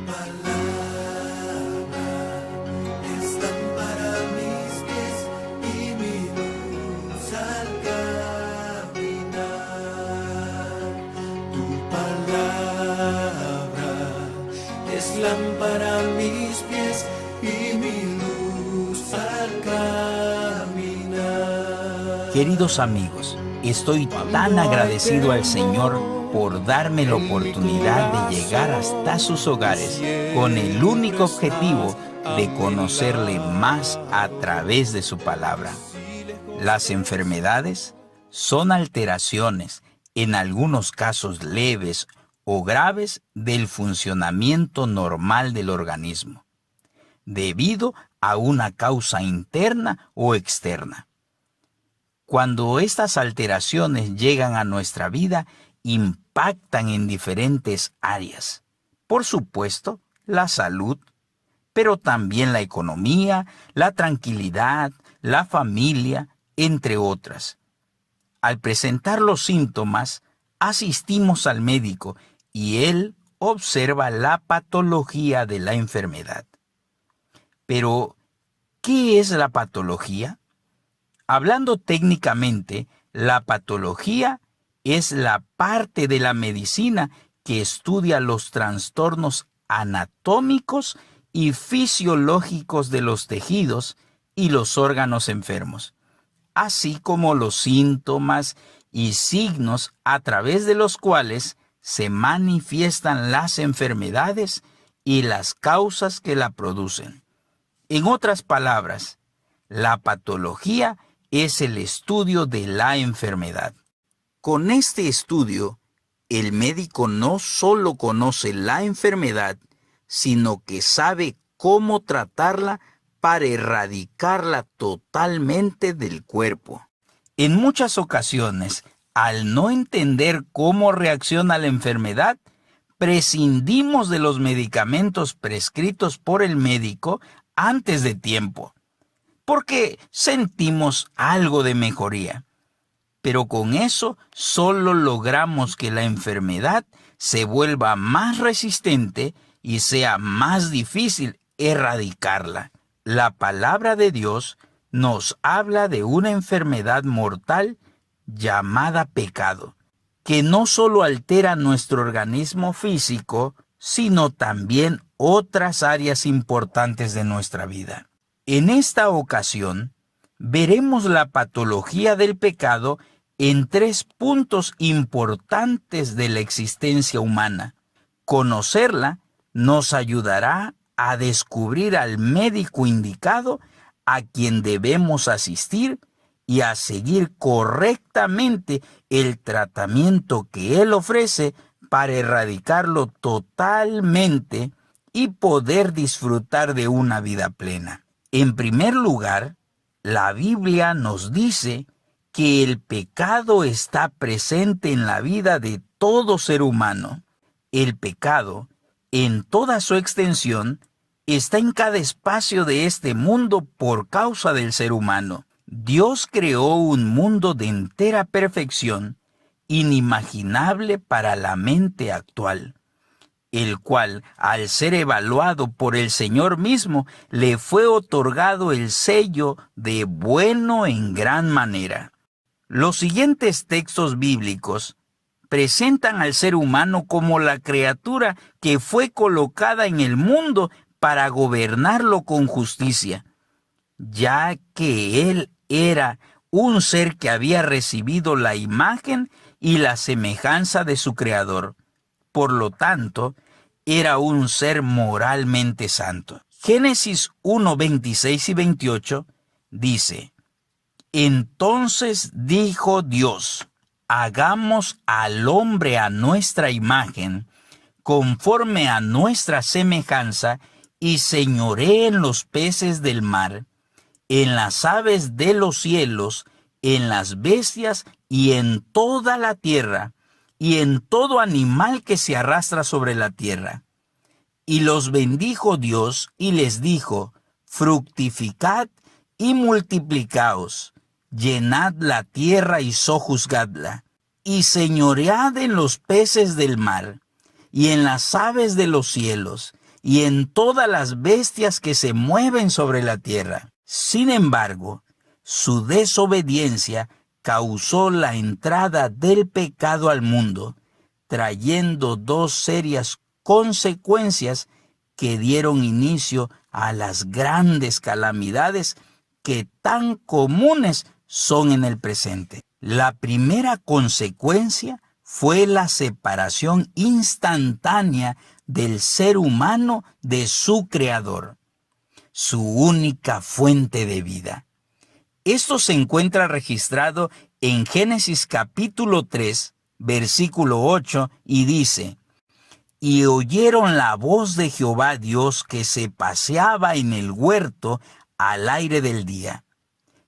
palabra es lámpara a mis pies y mi luz al caminar. Tu palabra es lámpara a mis pies y mi luz al caminar. Queridos amigos, estoy tan agradecido al Señor por darme la oportunidad de llegar hasta sus hogares con el único objetivo de conocerle más a través de su palabra. Las enfermedades son alteraciones, en algunos casos leves o graves, del funcionamiento normal del organismo, debido a una causa interna o externa. Cuando estas alteraciones llegan a nuestra vida, impactan en diferentes áreas. Por supuesto, la salud, pero también la economía, la tranquilidad, la familia, entre otras. Al presentar los síntomas, asistimos al médico y él observa la patología de la enfermedad. Pero, ¿qué es la patología? Hablando técnicamente, la patología es la parte de la medicina que estudia los trastornos anatómicos y fisiológicos de los tejidos y los órganos enfermos, así como los síntomas y signos a través de los cuales se manifiestan las enfermedades y las causas que la producen. En otras palabras, la patología es el estudio de la enfermedad. Con este estudio, el médico no solo conoce la enfermedad, sino que sabe cómo tratarla para erradicarla totalmente del cuerpo. En muchas ocasiones, al no entender cómo reacciona la enfermedad, prescindimos de los medicamentos prescritos por el médico antes de tiempo, porque sentimos algo de mejoría. Pero con eso solo logramos que la enfermedad se vuelva más resistente y sea más difícil erradicarla. La palabra de Dios nos habla de una enfermedad mortal llamada pecado, que no solo altera nuestro organismo físico, sino también otras áreas importantes de nuestra vida. En esta ocasión, veremos la patología del pecado en 3 puntos importantes de la existencia humana. Conocerla nos ayudará a descubrir al médico indicado a quien debemos asistir y a seguir correctamente el tratamiento que él ofrece para erradicarlo totalmente y poder disfrutar de una vida plena. En primer lugar, la Biblia nos dice que el pecado está presente en la vida de todo ser humano. El pecado, en toda su extensión, está en cada espacio de este mundo por causa del ser humano. Dios creó un mundo de entera perfección, inimaginable para la mente actual, el cual, al ser evaluado por el Señor mismo, le fue otorgado el sello de bueno en gran manera. Los siguientes textos bíblicos presentan al ser humano como la criatura que fue colocada en el mundo para gobernarlo con justicia, ya que él era un ser que había recibido la imagen y la semejanza de su Creador. Por lo tanto, era un ser moralmente santo. Génesis 1, 26 y 28 dice: Entonces dijo Dios: hagamos al hombre a nuestra imagen, conforme a nuestra semejanza, y señoree en los peces del mar, en las aves de los cielos, en las bestias y en toda la tierra, y en todo animal que se arrastra sobre la tierra. Y los bendijo Dios y les dijo: fructificad y multiplicaos, llenad la tierra y sojuzgadla, y señoread en los peces del mar, y en las aves de los cielos, y en todas las bestias que se mueven sobre la tierra. Sin embargo, su desobediencia causó la entrada del pecado al mundo, trayendo dos serias consecuencias que dieron inicio a las grandes calamidades que tan comunes son en el presente. La primera consecuencia fue la separación instantánea del ser humano de su Creador, su única fuente de vida. Esto se encuentra registrado en Génesis capítulo 3, versículo 8, y dice: «Y oyeron la voz de Jehová Dios que se paseaba en el huerto al aire del día.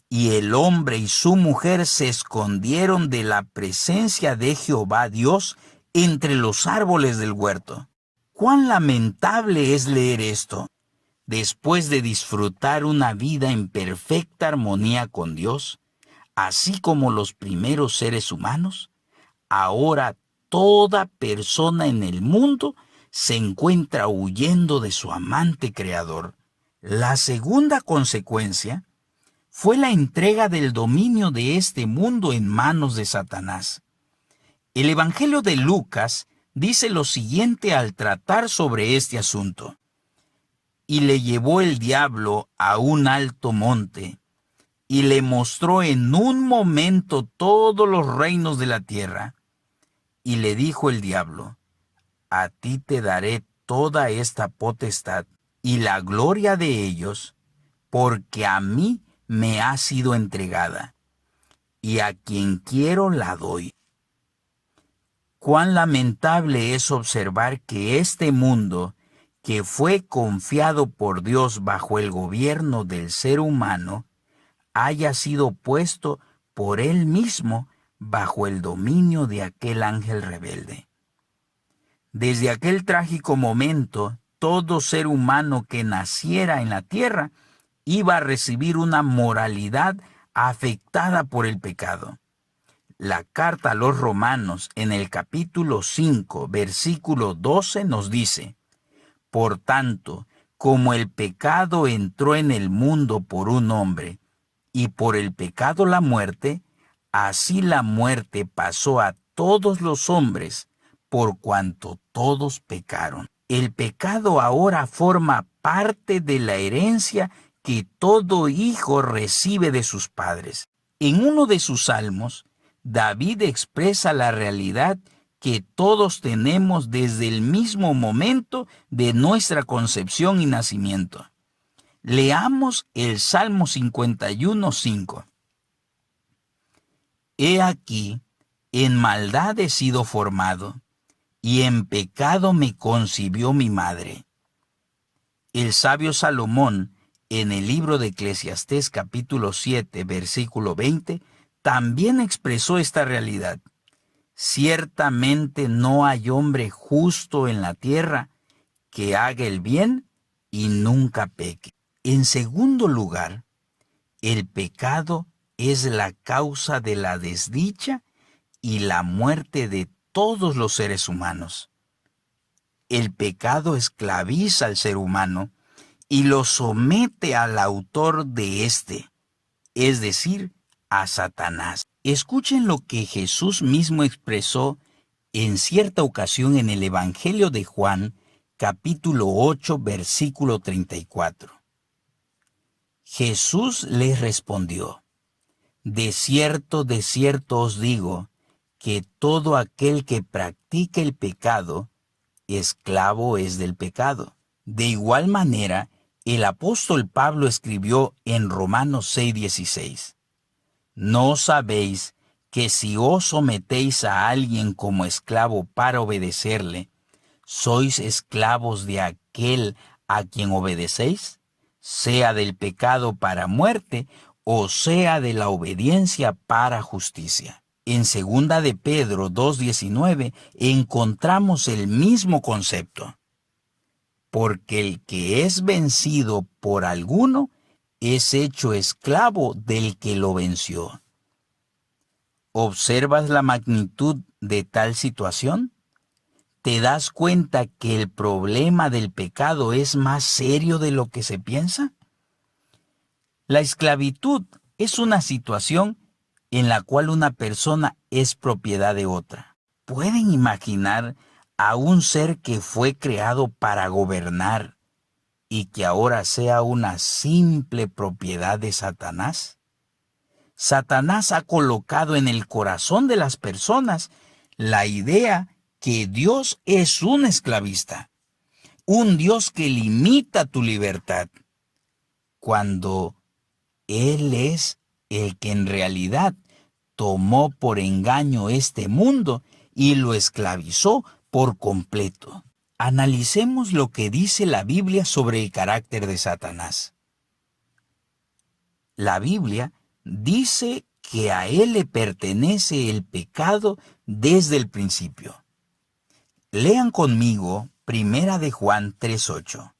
Y el hombre y su mujer se escondieron de la presencia de Jehová Dios entre los árboles del huerto». Cuán lamentable es leer esto. Después de disfrutar una vida en perfecta armonía con Dios, así como los primeros seres humanos, ahora toda persona en el mundo se encuentra huyendo de su amante Creador. La segunda consecuencia fue la entrega del dominio de este mundo en manos de Satanás. El Evangelio de Lucas dice lo siguiente al tratar sobre este asunto: «Y le llevó el diablo a un alto monte, y le mostró en un momento todos los reinos de la tierra. Y le dijo el diablo: a ti te daré toda esta potestad y la gloria de ellos, porque a mí me ha sido entregada, y a quien quiero la doy». Cuán lamentable es observar que este mundo, que fue confiado por Dios bajo el gobierno del ser humano, haya sido puesto por él mismo bajo el dominio de aquel ángel rebelde. Desde aquel trágico momento, todo ser humano que naciera en la tierra iba a recibir una moralidad afectada por el pecado. La carta a los Romanos, en el capítulo 5, versículo 12, nos dice: «Por tanto, como el pecado entró en el mundo por un hombre, y por el pecado la muerte, así la muerte pasó a todos los hombres, por cuanto todos pecaron». El pecado ahora forma parte de la herencia que todo hijo recibe de sus padres. En uno de sus salmos, David expresa la realidad que todos tenemos desde el mismo momento de nuestra concepción y nacimiento. Leamos el Salmo 51:5. «He aquí, en maldad he sido formado, y en pecado me concibió mi madre». El sabio Salomón, en el libro de Eclesiastés capítulo 7, versículo 20, también expresó esta realidad: «Ciertamente no hay hombre justo en la tierra que haga el bien y nunca peque». En segundo lugar, el pecado es la causa de la desdicha y la muerte de todos los seres humanos. El pecado esclaviza al ser humano y lo somete al autor de éste, es decir, a Satanás. Escuchen lo que Jesús mismo expresó en cierta ocasión en el Evangelio de Juan, capítulo 8, versículo 34. Jesús les respondió: de cierto os digo, que todo aquel que practica el pecado, esclavo es del pecado. De igual manera, el apóstol Pablo escribió en Romanos 6:16: «¿No sabéis que si os sometéis a alguien como esclavo para obedecerle, sois esclavos de aquel a quien obedecéis, sea del pecado para muerte o sea de la obediencia para justicia?» En 2 de Pedro 2:19 encontramos el mismo concepto: «Porque el que es vencido por alguno es hecho esclavo del que lo venció». ¿Observas la magnitud de tal situación? ¿Te das cuenta que el problema del pecado es más serio de lo que se piensa? La esclavitud es una situación en la cual una persona es propiedad de otra. ¿Pueden imaginar a un ser que fue creado para gobernar y que ahora sea una simple propiedad de Satanás? Satanás ha colocado en el corazón de las personas la idea que Dios es un esclavista, un Dios que limita tu libertad, cuando Él es el que en realidad tomó por engaño este mundo y lo esclavizó por completo. Analicemos lo que dice la Biblia sobre el carácter de Satanás. La Biblia dice que a él le pertenece el pecado desde el principio. Lean conmigo 1 de Juan 3:8.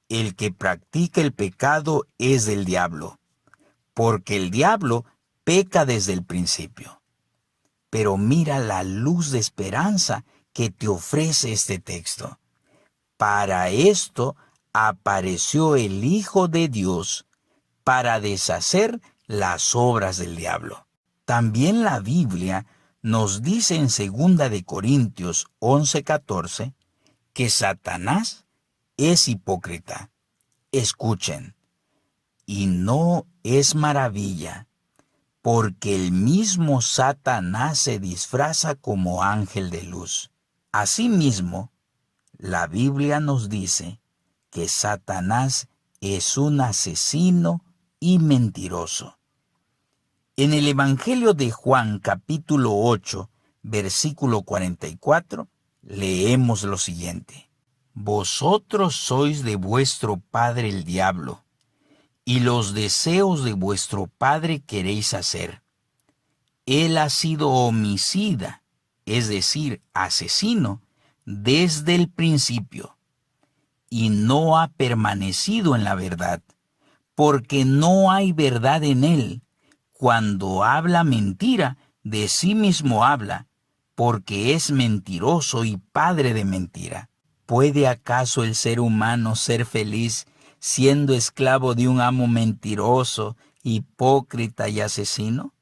El que practica el pecado es del diablo, porque el diablo peca desde el principio. Pero mira la luz de esperanza que te ofrece este texto. Para esto apareció el Hijo de Dios, para deshacer las obras del diablo. También la Biblia nos dice en 2 de Corintios 11:14 que Satanás es hipócrita. Escuchen, y no es maravilla, porque el mismo Satanás se disfraza como ángel de luz. Asimismo, la Biblia nos dice que Satanás es un asesino y mentiroso. En el Evangelio de Juan, capítulo 8, versículo 44, leemos lo siguiente: Vosotros sois de vuestro padre el diablo, y los deseos de vuestro padre queréis hacer. Él ha sido homicida, es decir, asesino, desde el principio, y no ha permanecido en la verdad, porque no hay verdad en él. Cuando habla mentira, de sí mismo habla, porque es mentiroso y padre de mentira. ¿Puede acaso el ser humano ser feliz siendo esclavo de un amo mentiroso, hipócrita y asesino?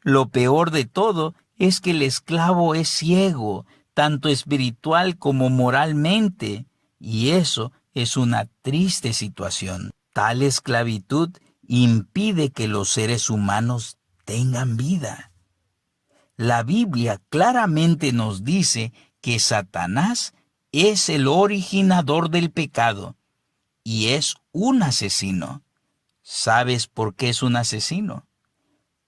Lo peor de todo es que el esclavo es ciego, tanto espiritual como moralmente, y eso es una triste situación. Tal esclavitud impide que los seres humanos tengan vida. La Biblia claramente nos dice que Satanás es el originador del pecado y es un asesino. ¿Sabes por qué es un asesino?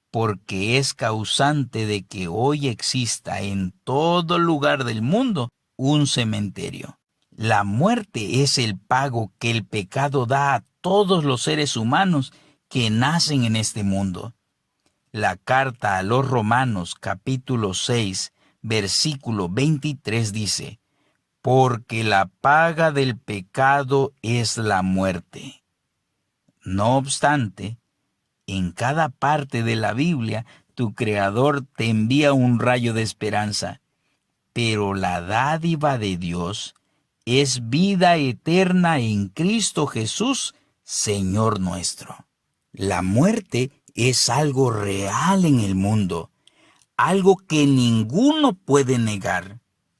Porque es causante de que hoy exista en todo lugar del mundo un cementerio. La muerte es el pago que el pecado da a todos los seres humanos que nacen en este mundo. La carta a los Romanos, capítulo 6, versículo 23 dice: porque la paga del pecado es la muerte. No obstante, en cada parte de la Biblia, tu Creador te envía un rayo de esperanza, pero la dádiva de Dios es vida eterna en Cristo Jesús, Señor nuestro. La muerte es algo real en el mundo, algo que ninguno puede negar.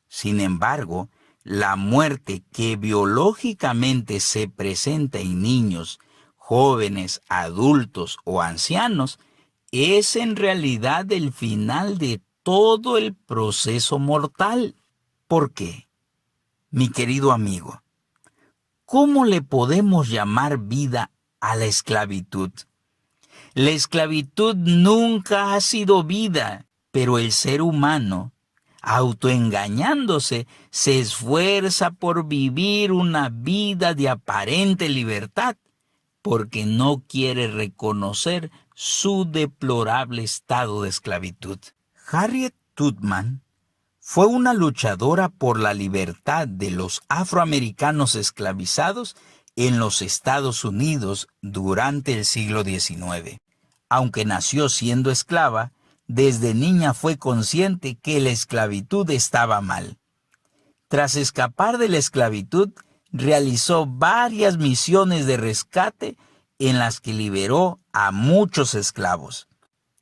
Sin embargo, la muerte que biológicamente se presenta en niños, jóvenes, adultos o ancianos, es en realidad el final de todo el proceso mortal. ¿Por qué? Mi querido amigo, ¿cómo le podemos llamar vida a la esclavitud? La esclavitud nunca ha sido vida, pero el ser humano, autoengañándose, se esfuerza por vivir una vida de aparente libertad, porque no quiere reconocer su deplorable estado de esclavitud. Harriet Tubman fue una luchadora por la libertad de los afroamericanos esclavizados en los Estados Unidos durante el siglo XIX. Aunque nació siendo esclava, desde niña fue consciente que la esclavitud estaba mal. Tras escapar de la esclavitud, realizó varias misiones de rescate en las que liberó a muchos esclavos.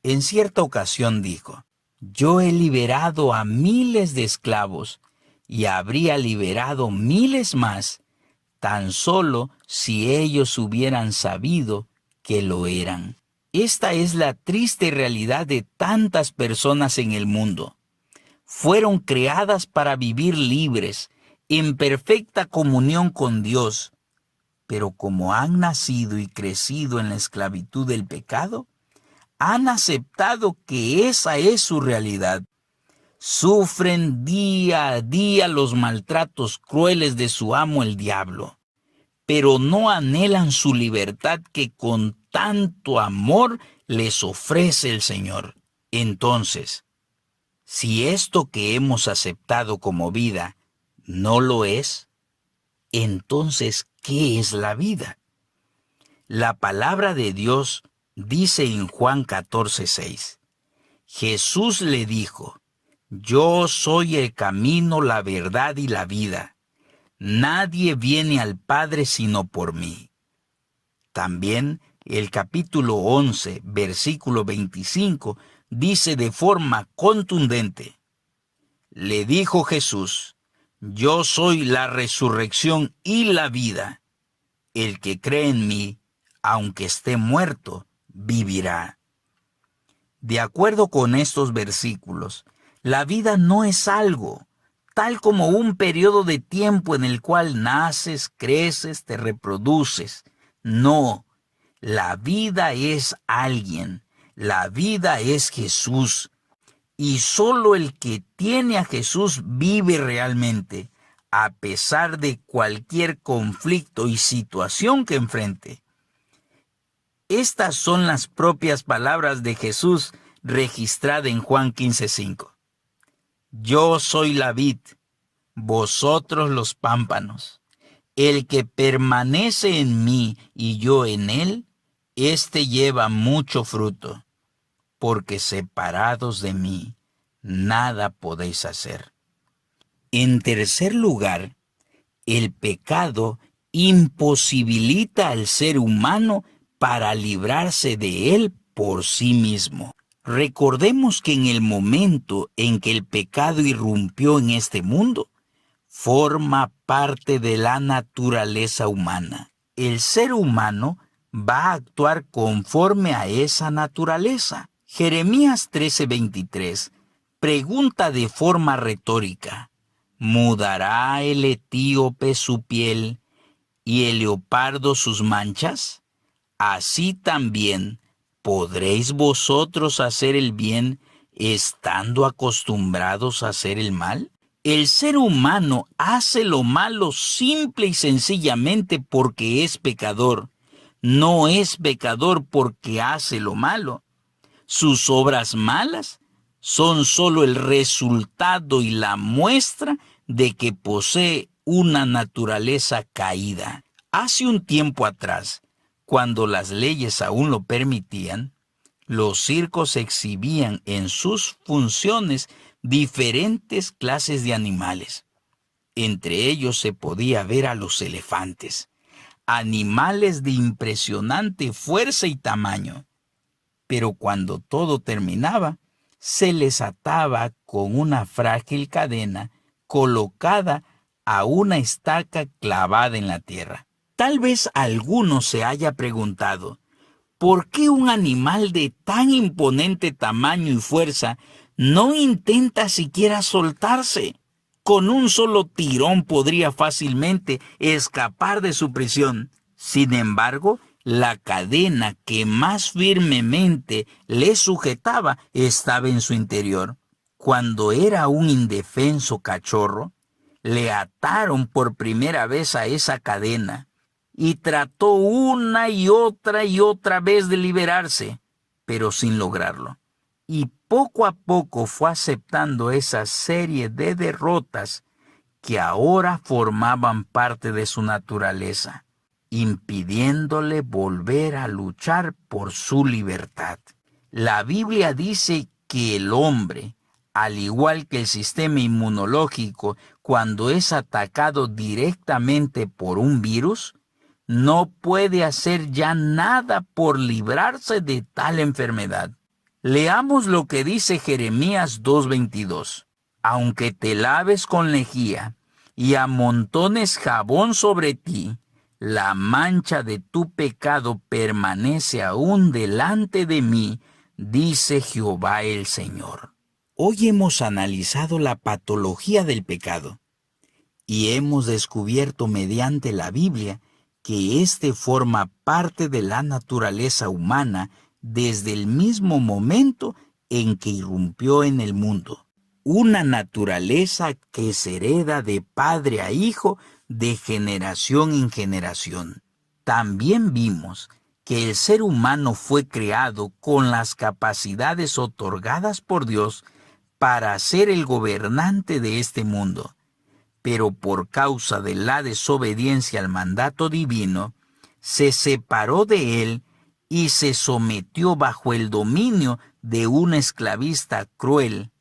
En cierta ocasión dijo: yo he liberado a miles de esclavos y habría liberado miles más, tan solo si ellos hubieran sabido que lo eran. Esta es la triste realidad de tantas personas en el mundo. Fueron creadas para vivir libres, en perfecta comunión con Dios, pero como han nacido y crecido en la esclavitud del pecado, han aceptado que esa es su realidad. Sufren día a día los maltratos crueles de su amo el diablo, pero no anhelan su libertad que con tanto amor les ofrece el Señor. Entonces, si esto que hemos aceptado como vida no lo es, entonces, ¿qué es la vida? La palabra de Dios dice en Juan 14:6, Jesús le dijo: yo soy el camino, la verdad y la vida. Nadie viene al Padre sino por mí. También el capítulo 11, versículo 25, dice de forma contundente: le dijo Jesús: yo soy la resurrección y la vida. El que cree en mí, aunque esté muerto, vivirá. De acuerdo con estos versículos, la vida no es algo, tal como un periodo de tiempo en el cual naces, creces, te reproduces. No, la vida es alguien, la vida es Jesús. Y solo el que tiene a Jesús vive realmente, a pesar de cualquier conflicto y situación que enfrente. Estas son las propias palabras de Jesús registradas en Juan 15:5. Yo soy la vid, vosotros los pámpanos. El que permanece en mí y yo en él, éste lleva mucho fruto, porque separados de mí, nada podéis hacer. En tercer lugar, el pecado imposibilita al ser humano para librarse de él por sí mismo. Recordemos que en el momento en que el pecado irrumpió en este mundo, forma parte de la naturaleza humana. El ser humano va a actuar conforme a esa naturaleza. Jeremías 13:23 pregunta de forma retórica: ¿mudará el etíope su piel y el leopardo sus manchas? Así también, ¿podréis vosotros hacer el bien estando acostumbrados a hacer el mal? El ser humano hace lo malo simple y sencillamente porque es pecador. No es pecador porque hace lo malo. Sus obras malas son solo el resultado y la muestra de que posee una naturaleza caída. Hace un tiempo atrás, cuando las leyes aún lo permitían, los circos exhibían en sus funciones diferentes clases de animales. Entre ellos se podía ver a los elefantes, animales de impresionante fuerza y tamaño. Pero cuando todo terminaba, se les ataba con una frágil cadena colocada a una estaca clavada en la tierra. Tal vez alguno se haya preguntado: ¿por qué un animal de tan imponente tamaño y fuerza no intenta siquiera soltarse? Con un solo tirón podría fácilmente escapar de su prisión. Sin embargo, la cadena que más firmemente le sujetaba estaba en su interior. Cuando era un indefenso cachorro, le ataron por primera vez a esa cadena y trató una y otra vez de liberarse, pero sin lograrlo. Y poco a poco fue aceptando esa serie de derrotas que ahora formaban parte de su naturaleza, impidiéndole volver a luchar por su libertad. La Biblia dice que el hombre, al igual que el sistema inmunológico, cuando es atacado directamente por un virus, no puede hacer ya nada por librarse de tal enfermedad. Leamos lo que dice Jeremías 2:22. Aunque te laves con lejía y amontones jabón sobre ti, la mancha de tu pecado permanece aún delante de mí, dice Jehová el Señor. Hoy hemos analizado la patología del pecado y hemos descubierto mediante la Biblia que éste forma parte de la naturaleza humana desde el mismo momento en que irrumpió en el mundo. Una naturaleza que se hereda de padre a hijo, de generación en generación. También vimos que el ser humano fue creado con las capacidades otorgadas por Dios para ser el gobernante de este mundo. Pero por causa de la desobediencia al mandato divino, se separó de él y se sometió bajo el dominio de un esclavista cruel,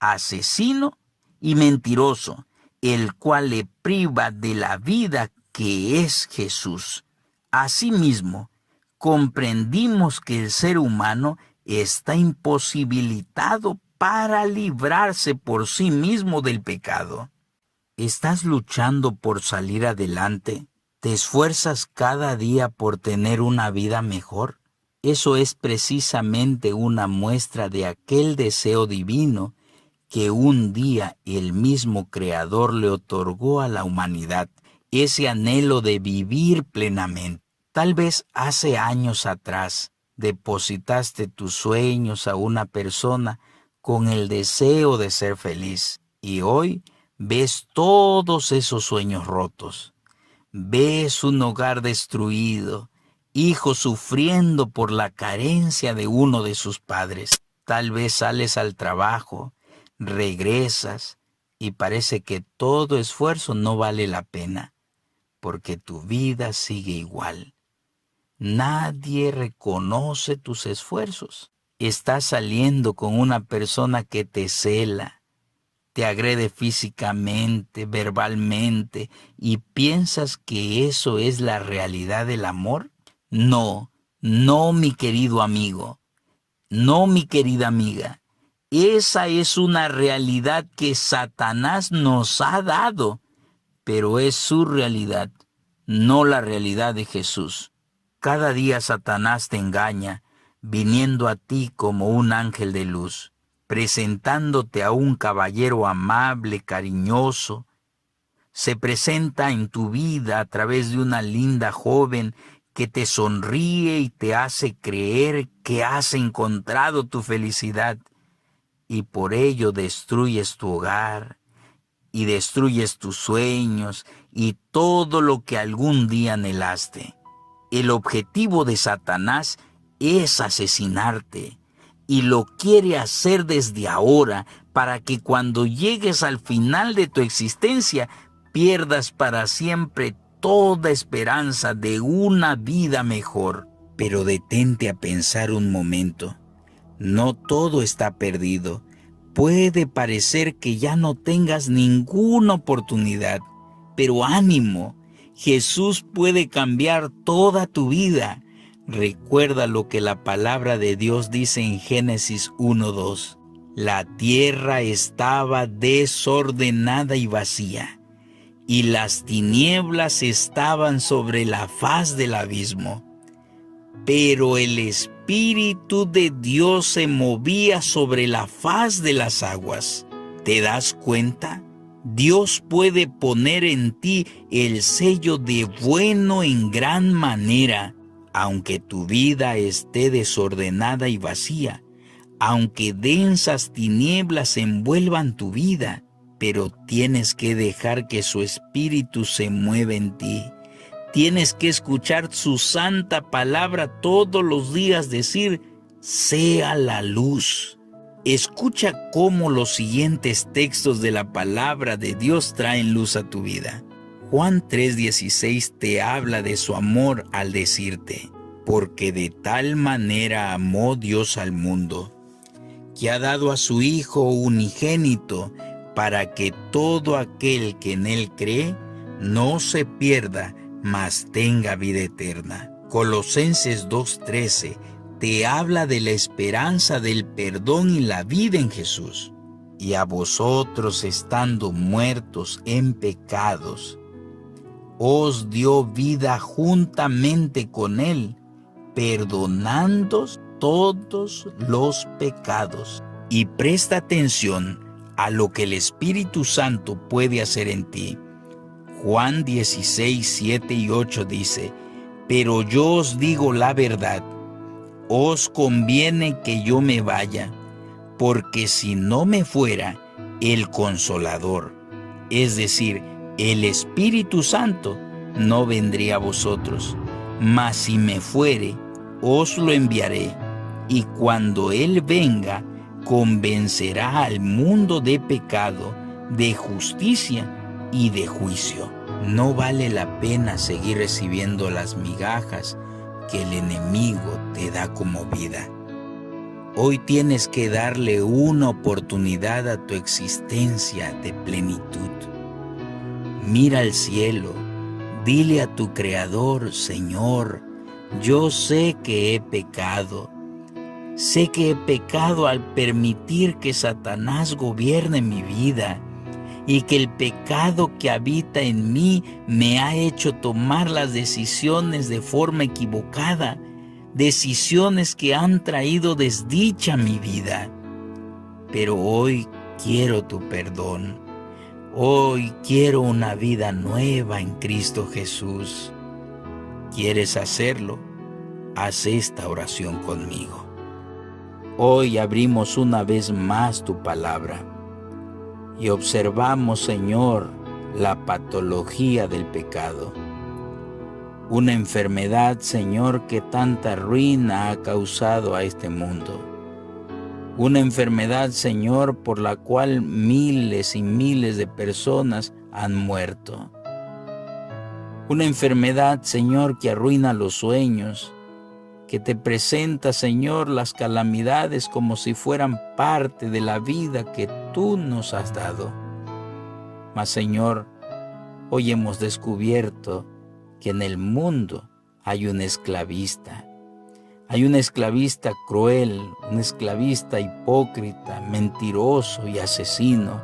asesino y mentiroso, el cual le priva de la vida que es Jesús. Asimismo, comprendimos que el ser humano está imposibilitado para librarse por sí mismo del pecado. ¿Estás luchando por salir adelante? ¿Te esfuerzas cada día por tener una vida mejor? Eso es precisamente una muestra de aquel deseo divino que un día el mismo Creador le otorgó a la humanidad, ese anhelo de vivir plenamente. Tal vez hace años atrás depositaste tus sueños a una persona con el deseo de ser feliz y hoy ves todos esos sueños rotos. Ves un hogar destruido, hijos sufriendo por la carencia de uno de sus padres. Tal vez sales al trabajo, regresas y parece que todo esfuerzo no vale la pena, porque tu vida sigue igual. Nadie reconoce tus esfuerzos. Estás saliendo con una persona que te cela, te agrede físicamente, verbalmente, y piensas que eso es la realidad del amor. No, no, mi querido amigo, no, mi querida amiga. Esa es una realidad que Satanás nos ha dado, pero es su realidad, no la realidad de Jesús. Cada día Satanás te engaña, viniendo a ti como un ángel de luz, presentándote a un caballero amable, cariñoso. Se presenta en tu vida a través de una linda joven que te sonríe y te hace creer que has encontrado tu felicidad, y por ello destruyes tu hogar y destruyes tus sueños y todo lo que algún día anhelaste. El objetivo de Satanás es asesinarte, y lo quiere hacer desde ahora para que cuando llegues al final de tu existencia pierdas para siempre toda esperanza de una vida mejor. Pero detente a pensar un momento. No todo está perdido. Puede parecer que ya no tengas ninguna oportunidad, pero ánimo, Jesús puede cambiar toda tu vida. Recuerda lo que la palabra de Dios dice en Génesis 1:2. La tierra estaba desordenada y vacía, y las tinieblas estaban sobre la faz del abismo. Pero el Espíritu de Dios se movía sobre la faz de las aguas. ¿Te das cuenta? Dios puede poner en ti el sello de bueno en gran manera, aunque tu vida esté desordenada y vacía, aunque densas tinieblas envuelvan tu vida, pero tienes que dejar que su Espíritu se mueva en ti. Tienes que escuchar su santa palabra todos los días decir, sea la luz. Escucha cómo los siguientes textos de la palabra de Dios traen luz a tu vida. Juan 3:16 te habla de su amor al decirte, porque de tal manera amó Dios al mundo, que ha dado a su Hijo unigénito, para que todo aquel que en él cree no se pierda, mas tenga vida eterna. Colosenses 2:13 te habla de la esperanza del perdón y la vida en Jesús. Y a vosotros, estando muertos en pecados, os dio vida juntamente con él, perdonándoos todos los pecados. Y presta atención a lo que el Espíritu Santo puede hacer en ti. Juan 16, 7 y 8 dice: pero yo os digo la verdad, os conviene que yo me vaya, porque si no me fuera, el Consolador, es decir, el Espíritu Santo, no vendría a vosotros, mas si me fuere, os lo enviaré, y cuando Él venga, convencerá al mundo de pecado, de justicia y de juicio. No vale la pena seguir recibiendo las migajas que el enemigo te da como vida. Hoy tienes que darle una oportunidad a tu existencia de plenitud. Mira al cielo, dile a tu Creador: Señor, yo sé que he pecado. Sé que he pecado al permitir que Satanás gobierne mi vida y que el pecado que habita en mí me ha hecho tomar las decisiones de forma equivocada, decisiones que han traído desdicha a mi vida. Pero hoy quiero tu perdón. Hoy quiero una vida nueva en Cristo Jesús. ¿Quieres hacerlo? Haz esta oración conmigo. Hoy abrimos una vez más tu palabra y observamos, Señor, la patología del pecado. Una enfermedad, Señor, que tanta ruina ha causado a este mundo. Una enfermedad, Señor, por la cual miles y miles de personas han muerto. Una enfermedad, Señor, que arruina los sueños, que te presenta, Señor, las calamidades como si fueran parte de la vida que tú nos has dado. Mas, Señor, hoy hemos descubierto que en el mundo hay un esclavista. Hay un esclavista cruel, un esclavista hipócrita, mentiroso y asesino,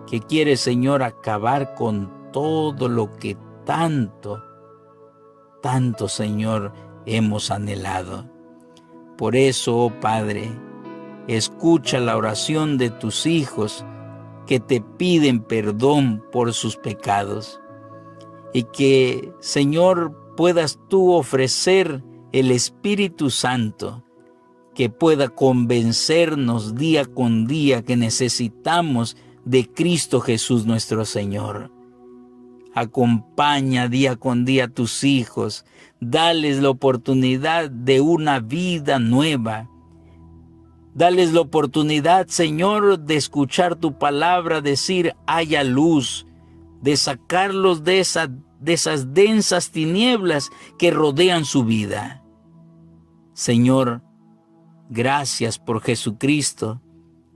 que quiere, Señor, acabar con todo lo que tanto, Señor, hemos anhelado. Por eso, oh Padre, escucha la oración de tus hijos que te piden perdón por sus pecados, y que, Señor, puedas tú ofrecer el Espíritu Santo que pueda convencernos día con día que necesitamos de Cristo Jesús nuestro Señor. Acompaña día con día a tus hijos, dales la oportunidad de una vida nueva. Dales la oportunidad, Señor, de escuchar tu palabra decir: haya luz, de sacarlos de esas densas tinieblas que rodean su vida. Señor, gracias por Jesucristo,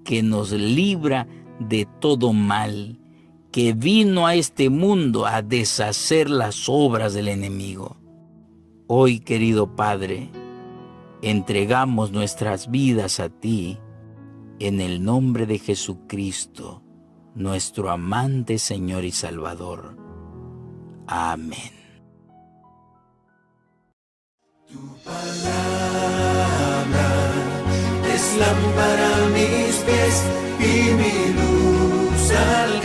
que nos libra de todo mal, que vino a este mundo a deshacer las obras del enemigo. Hoy, querido Padre, entregamos nuestras vidas a ti, en el nombre de Jesucristo, nuestro amante Señor y Salvador. Amén. Tu palabra es lámpara a mis pies y mi luz al